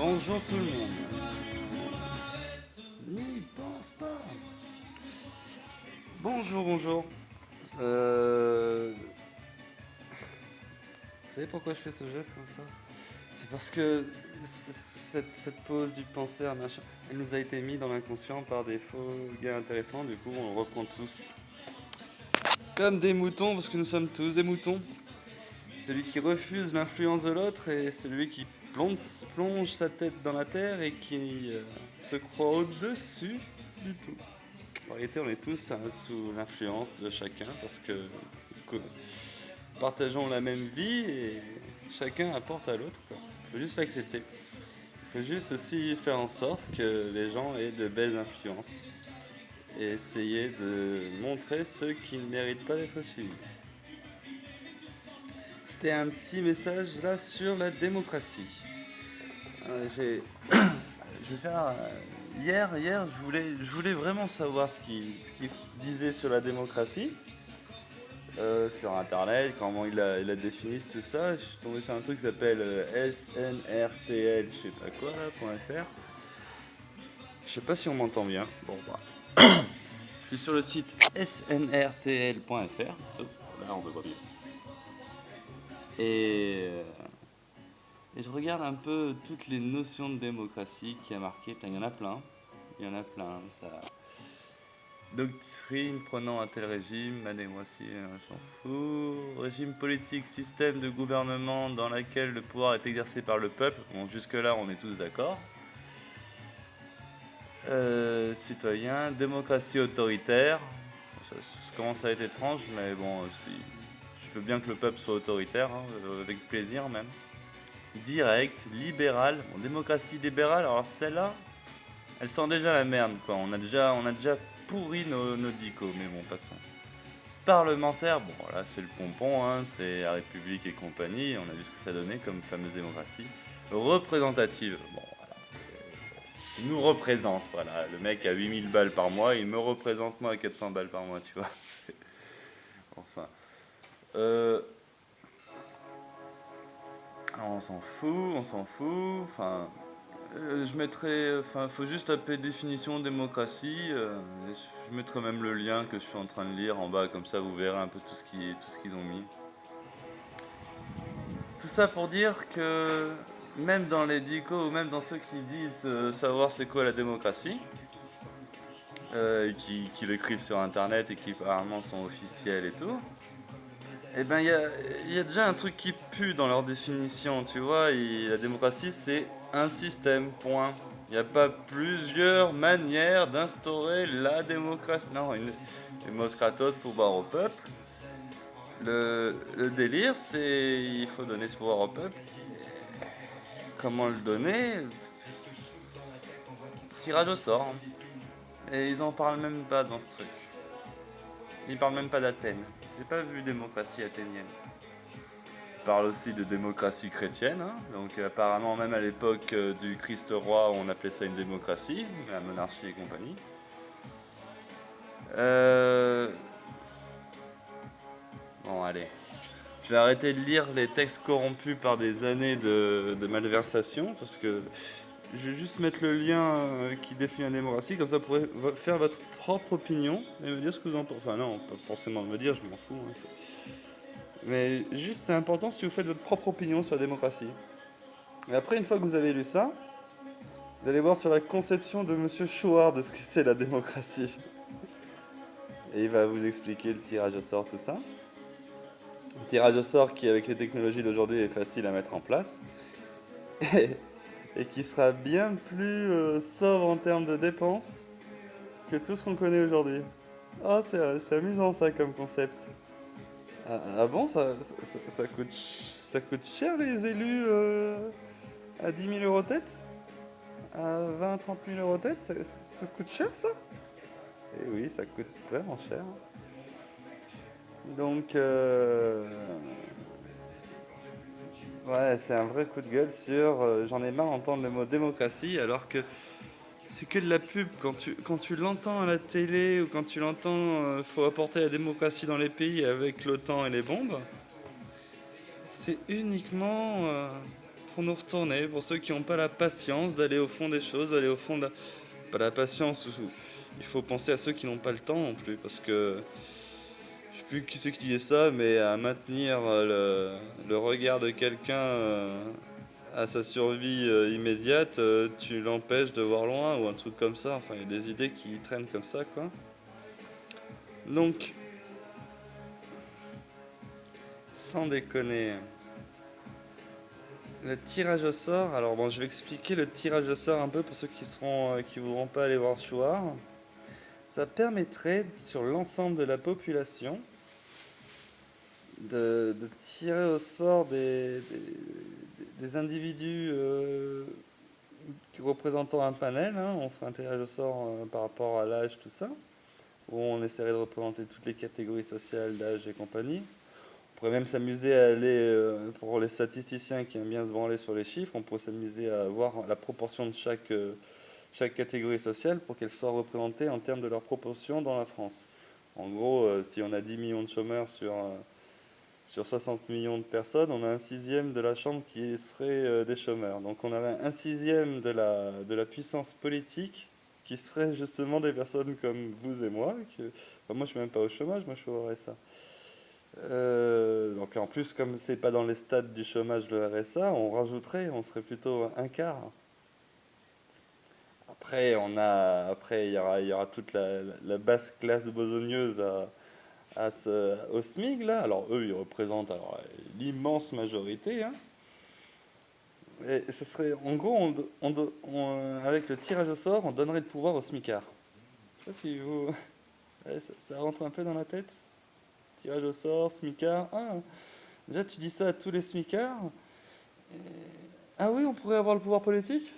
Bonjour tout le monde. N'y pense pas. Bonjour, bonjour. Vous savez pourquoi je fais ce geste comme ça? C'est parce que cette pause du penseur, machin, elle nous a été mise dans l'inconscient par des faux gars intéressants. Du coup, on le reprend tous comme des moutons, parce que nous sommes tous des moutons. Celui qui refuse l'influence de l'autre et celui qui plonge sa tête dans la terre et qui se croit au-dessus du tout. En réalité, on est tous sous l'influence de chacun parce que partageons la même vie et chacun apporte à l'autre. Il faut juste l'accepter. Il faut juste aussi faire en sorte que les gens aient de belles influences et essayer de montrer ceux qui ne méritent pas d'être suivis. C'était un petit message là sur la démocratie. Je vais faire. Hier, je voulais vraiment savoir ce qu'il disait sur la démocratie, sur internet, comment il a défini tout ça. Je suis tombé sur un truc qui s'appelle SNRTL, je sais pas quoi, .fr. Je sais pas si on m'entend bien. Bon, bah. Je suis sur le site snrtl.fr. Là, on me voit bien. Et je regarde un peu toutes les notions de démocratie qu'il y a marquées. Putain, il y en a plein. Il y en a plein. Ça. Doctrine prenant un tel régime, la démocratie, on s'en fout. Régime politique, système de gouvernement dans lequel le pouvoir est exercé par le peuple. Bon, jusque-là, on est tous d'accord. Citoyen, démocratie autoritaire. Ça commence à être étrange, mais bon, si, je veux bien que le peuple soit autoritaire, hein, avec plaisir même. Direct, libéral, bon, démocratie libérale, alors celle-là, elle sent déjà la merde, quoi. On a déjà pourri nos dicos, mais bon, passons. Parlementaire, bon, là c'est le pompon, hein, c'est la République et compagnie, on a vu ce que ça donnait comme fameuse démocratie. Représentative, bon, voilà. Il nous représente, voilà. Le mec a 8000 balles par mois, il me représente moi à 400 balles par mois, tu vois. Enfin. On s'en fout, on s'en fout. Enfin, je mettrai. Enfin, faut juste taper définition démocratie. Je mettrai même le lien que je suis en train de lire en bas, comme ça vous verrez un peu tout ce qu'ils ont mis. Tout ça pour dire que même dans les dicos ou même dans ceux qui disent savoir c'est quoi la démocratie, et qui l'écrivent sur internet et qui apparemment sont officiels et tout, eh ben, il y a déjà un truc qui pue dans leur définition, tu vois. La démocratie, c'est un système, point. Il n'y a pas plusieurs manières d'instaurer la démocratie. Non, une démocratos, pouvoir au peuple. Le délire, c'est il faut donner ce pouvoir au peuple. Comment le donner? Tirage au sort. Et ils en parlent même pas dans ce truc. Ils parlent même pas d'Athènes. J'ai pas vu démocratie athénienne. Parle aussi de démocratie chrétienne, hein. Donc apparemment même à l'époque du Christ roi on appelait ça une démocratie, la monarchie et compagnie. Bon allez, je vais arrêter de lire les textes corrompus par des années de malversation parce que je vais juste mettre le lien qui définit la démocratie, comme ça vous pourrez faire votre propre opinion et me dire ce que vous en pensez. Enfin non, pas forcément me dire, je m'en fous. Hein, mais juste c'est important si vous faites votre propre opinion sur la démocratie. Et après, une fois que vous avez lu ça, vous allez voir sur la conception de Monsieur Chouard de ce que c'est la démocratie. Et il va vous expliquer le tirage au sort, tout ça. Le tirage au sort qui, avec les technologies d'aujourd'hui, est facile à mettre en place. Et, et qui sera bien plus sobre en termes de dépenses que tout ce qu'on connaît aujourd'hui. Oh, c'est amusant ça comme concept. Ah bon, ça coûte cher les élus à 10 000 euros tête? À 20-30 000 euros tête, ça coûte cher ça? Et oui, ça coûte vraiment cher. Donc, ouais, c'est un vrai coup de gueule sur j'en ai marre d'entendre le mot démocratie alors que c'est que de la pub. Quand tu l'entends à la télé ou quand tu l'entends, faut apporter la démocratie dans les pays avec l'OTAN et les bombes, c'est uniquement pour nous retourner, pour ceux qui n'ont pas la patience d'aller au fond des choses, d'aller au fond de la... Pas la patience, il faut penser à ceux qui n'ont pas le temps non plus, parce que je sais plus qui c'est qui disait ça, mais à maintenir le regard de quelqu'un à sa survie immédiate, tu l'empêches de voir loin ou un truc comme ça. Enfin, il y a des idées qui traînent comme ça, quoi. Donc, sans déconner, le tirage au sort. Alors bon, je vais expliquer le tirage au sort un peu pour ceux qui voudront pas aller voir Chouard. Ça permettrait sur l'ensemble de la population de tirer au sort des individus représentant un panel, hein. On ferait un tirage au sort par rapport à l'âge, tout ça, où on essaierait de représenter toutes les catégories sociales, d'âge et compagnie. On pourrait même s'amuser à aller, pour les statisticiens qui aiment bien se branler sur les chiffres, on pourrait s'amuser à voir la proportion de chaque catégorie sociale pour qu'elle soit représentée en termes de leur proportion dans la France. En gros, si on a 10 millions de chômeurs sur 60 millions de personnes, on a un sixième de la Chambre qui serait des chômeurs. Donc on aurait un sixième de la puissance politique qui serait justement des personnes comme vous et moi. Enfin, moi je suis même pas au chômage, moi je suis au RSA. Donc en plus, comme c'est pas dans les stades du chômage le RSA, on serait plutôt un quart. Après il y aura toute la basse classe besogneuse au SMIC là. Alors eux, ils représentent l'immense majorité, hein. Et ce serait, en gros, avec le tirage au sort, on donnerait le pouvoir aux smicards. Je sais pas si vous, ouais, ça rentre un peu dans la tête. Tirage au sort, smicard. Ah, déjà tu dis ça à tous les smicards. Et- Ah oui, on pourrait avoir le pouvoir politique?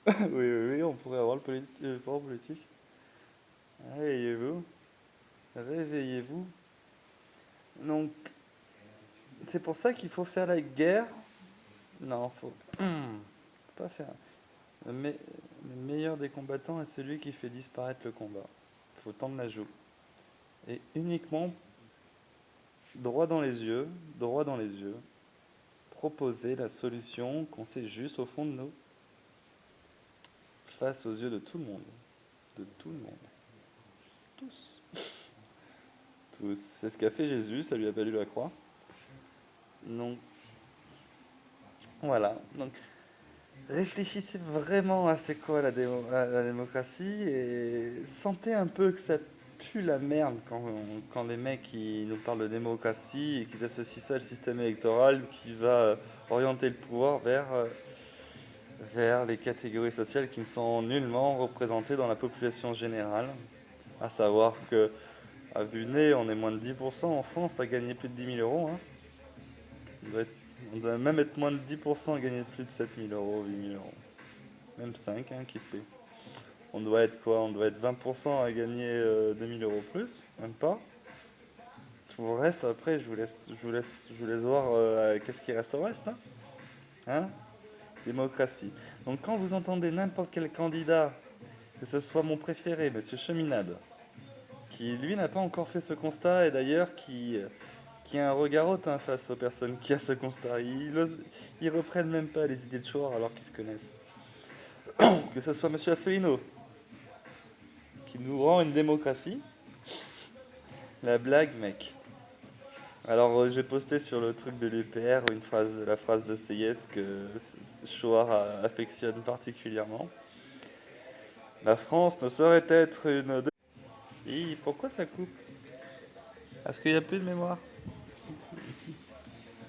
Oui, oui, oui, on pourrait avoir le pouvoir politique. Réveillez-vous, réveillez-vous. Donc, c'est pour ça qu'il faut faire la guerre. Non, faut pas faire. Le meilleur des combattants est celui qui fait disparaître le combat. Il faut tendre la joue. Et uniquement, droit dans les yeux, proposer la solution qu'on sait juste au fond de nous, face aux yeux de tout le monde. De tout le monde. Tous. Tous. C'est ce qu'a fait Jésus, ça lui a valu la croix. Donc, voilà. Donc, réfléchissez vraiment à c'est quoi la démocratie et sentez un peu que ça pue la merde quand les mecs ils nous parlent de démocratie et qu'ils associent ça au système électoral qui va orienter le pouvoir vers les catégories sociales qui ne sont nullement représentées dans la population générale. À savoir que, à vue nez, on est moins de 10% en France à gagner plus de 10 000 euros, hein. On doit même être moins de 10% à gagner plus de 7 000 euros, 8 000 euros. Même 5, hein, qui sait. On doit être quoi? On doit être 20% à gagner 2 000 euros plus, même pas. Tout le reste, après, je vous laisse voir qu'est-ce qui reste au reste, hein. Hein. Démocratie. Donc quand vous entendez n'importe quel candidat, que ce soit mon préféré, Monsieur Cheminade, qui lui n'a pas encore fait ce constat et d'ailleurs qui a un regard hautain face aux personnes qui a ce constat. Ils reprennent même pas les idées de Chouard alors qu'ils se connaissent. Que ce soit Monsieur Asselineau, qui nous rend une démocratie. La blague, mec. Alors, j'ai posté sur le truc de l'UPR la phrase de Seyès que Chouard affectionne particulièrement. La France ne saurait être une... Pourquoi ça coupe? Est-ce qu'il n'y a plus de mémoire?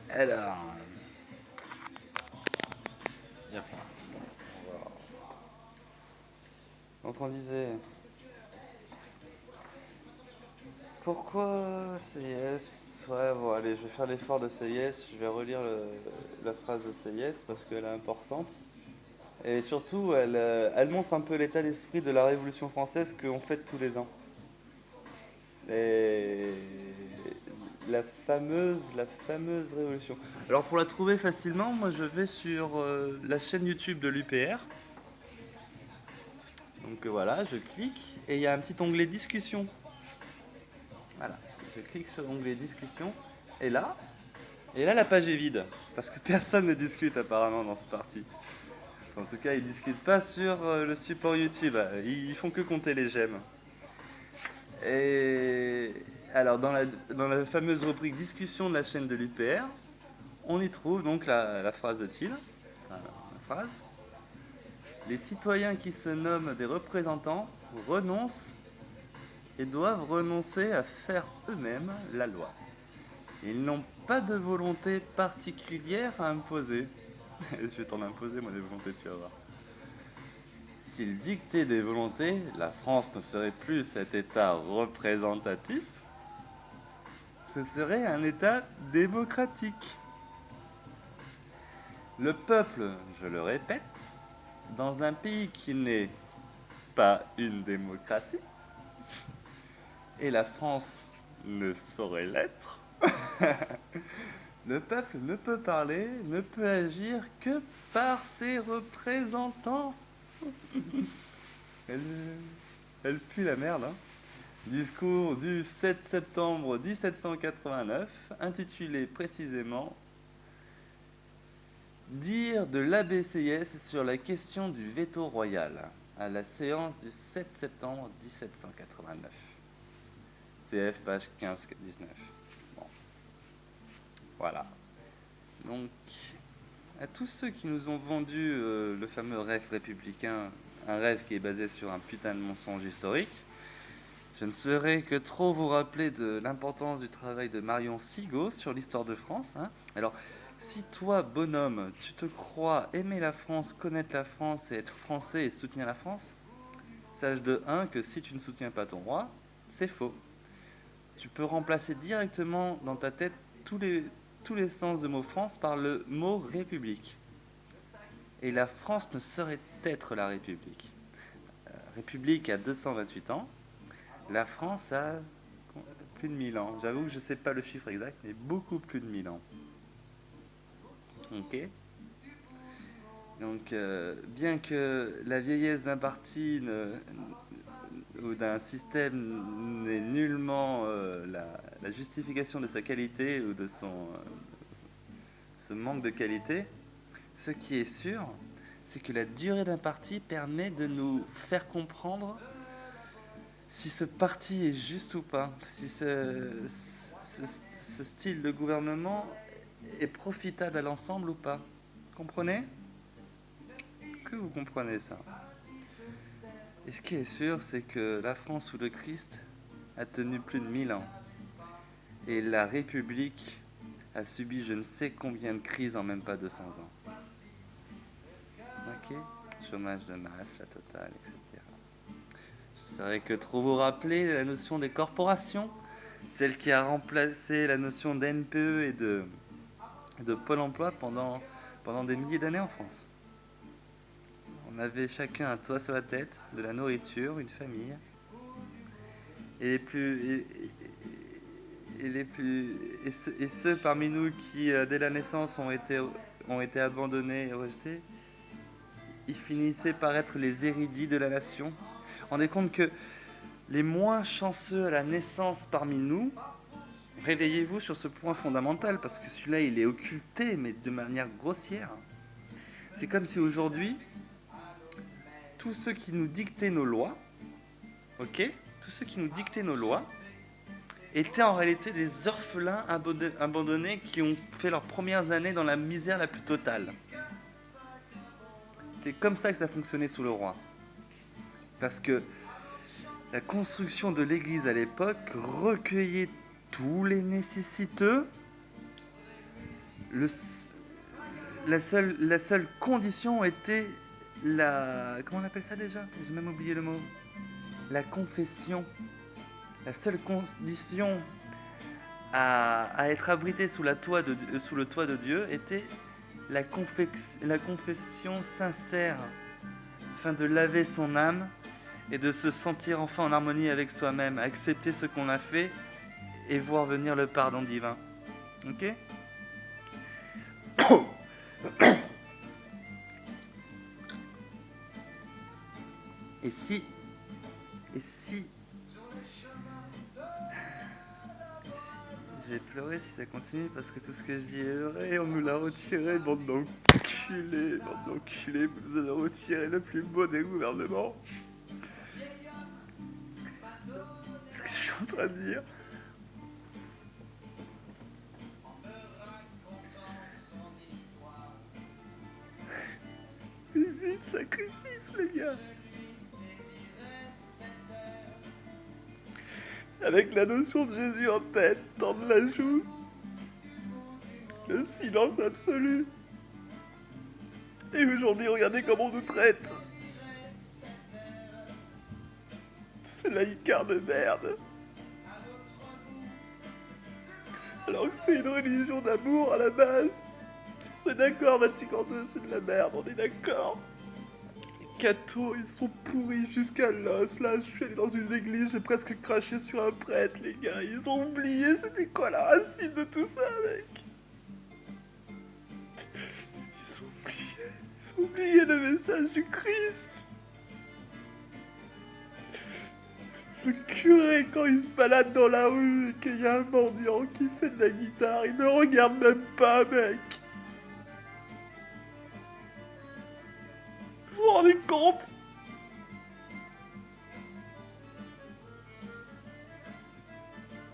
Alors... Il y a pas. Donc on disait... Pourquoi CIS? Ouais, bon, allez, je vais faire l'effort de CIS, je vais relire la phrase de CIS parce qu'elle est importante. Et surtout, elle montre un peu l'état d'esprit de la Révolution française qu'on fête tous les ans. Et la fameuse Révolution. Alors pour la trouver facilement, moi je vais sur la chaîne YouTube de l'UPR. Donc voilà, je clique et il y a un petit onglet discussion. Voilà, je clique sur l'onglet discussion et là, Et là, la page est vide, parce que personne ne discute apparemment dans ce parti. En tout cas, ils discutent pas sur le support YouTube. Ils font que compter les j'aime. Et alors, dans la fameuse rubrique discussion de la chaîne de l'UPR, on y trouve donc la phrase de Thiel. La phrase. Les citoyens qui se nomment des représentants renoncent et doivent renoncer à faire eux-mêmes la loi. Ils n'ont pas de volonté particulière à imposer. Je vais t'en imposer, moi, des volontés, tu vas voir. S'ils dictaient des volontés, la France ne serait plus cet État représentatif, ce serait un État démocratique. Le peuple, je le répète, dans un pays qui n'est pas une démocratie, et la France ne saurait l'être, le peuple ne peut parler, ne peut agir que par ses représentants. Elle pue la merde, hein. Discours du 7 septembre 1789, intitulé précisément Dire de l'ABCS sur la question du veto royal, à la séance du 7 septembre 1789. CF, page 15-19. Bon. Voilà. Donc, à tous ceux qui nous ont vendu le fameux rêve républicain, un rêve qui est basé sur un putain de mensonge historique, je ne saurais que trop vous rappeler de l'importance du travail de Marion Sigaud sur l'histoire de France. Hein. Alors, si toi, bonhomme, tu te crois aimer la France, connaître la France et être français et soutenir la France, sache de 1 que si tu ne soutiens pas ton roi, c'est faux. Tu peux remplacer directement dans ta tête tous les sens de mot France par le mot République. Et la France ne saurait être la République. République a 228 ans. La France a plus de 1000 ans. J'avoue que je ne sais pas le chiffre exact, mais beaucoup plus de 1000 ans. Ok. Donc, bien que la vieillesse d'un parti ou d'un système n'est nullement la justification de sa qualité ou de ce manque de qualité, ce qui est sûr, c'est que la durée d'un parti permet de nous faire comprendre si ce parti est juste ou pas, si ce style de gouvernement est profitable à l'ensemble ou pas. Comprenez ? Est-ce que vous comprenez ça ? Et ce qui est sûr, c'est que la France sous le Christ a tenu plus de 1000 ans. Et la République a subi je ne sais combien de crises en même pas 200 ans. Ok ? Chômage de masse, la totale, etc. Je ne saurais que trop vous rappeler la notion des corporations, celle qui a remplacé la notion d'NPE et de Pôle emploi pendant des milliers d'années en France. On avait chacun un toit sur la tête, de la nourriture, une famille. Et ceux parmi nous qui, dès la naissance, ont été abandonnés et rejetés, ils finissaient par être les érudits de la nation. Rendez compte que les moins chanceux à la naissance parmi nous, réveillez-vous sur ce point fondamental, parce que celui-là, il est occulté, mais de manière grossière. C'est comme si aujourd'hui, tous ceux qui nous dictaient nos lois, ok, tous ceux qui nous dictaient nos lois, étaient en réalité des orphelins abandonnés qui ont fait leurs premières années dans la misère la plus totale. C'est comme ça que ça fonctionnait sous le roi. Parce que la construction de l'église à l'époque recueillait tous les nécessiteux. La seule condition était comment on appelle ça déjà ? J'ai même oublié le mot. La confession. La seule condition à être abrité sous le toit de Dieu était la confession sincère, afin de laver son âme et de se sentir enfin en harmonie avec soi-même, accepter ce qu'on a fait et voir venir le pardon divin. Ok ? Et si Je vais pleurer si ça continue parce que tout ce que je dis est vrai. On nous l'a retiré, bande d'enculés, bande d'enculés. Vous nous avez retiré le plus beau des gouvernements. C'est ce que je suis en train de dire. Des vies de sacrifice, les gars. Avec la notion de Jésus en tête, tendre la joue. Le silence absolu. Et aujourd'hui, regardez comment on nous traite. C'est laïcard de merde. Alors que c'est une religion d'amour à la base. On est d'accord, Vatican II, c'est de la merde, on est d'accord. Les cathos, ils sont pourris jusqu'à l'os. Là, je suis allé dans une église, j'ai presque craché sur un prêtre, les gars. Ils ont oublié c'était quoi la racine de tout ça, mec. Ils ont oublié le message du Christ. Le curé, quand il se balade dans la rue et qu'il y a un mendiant qui fait de la guitare, il me regarde même pas, mec. Vous vous rendez compte?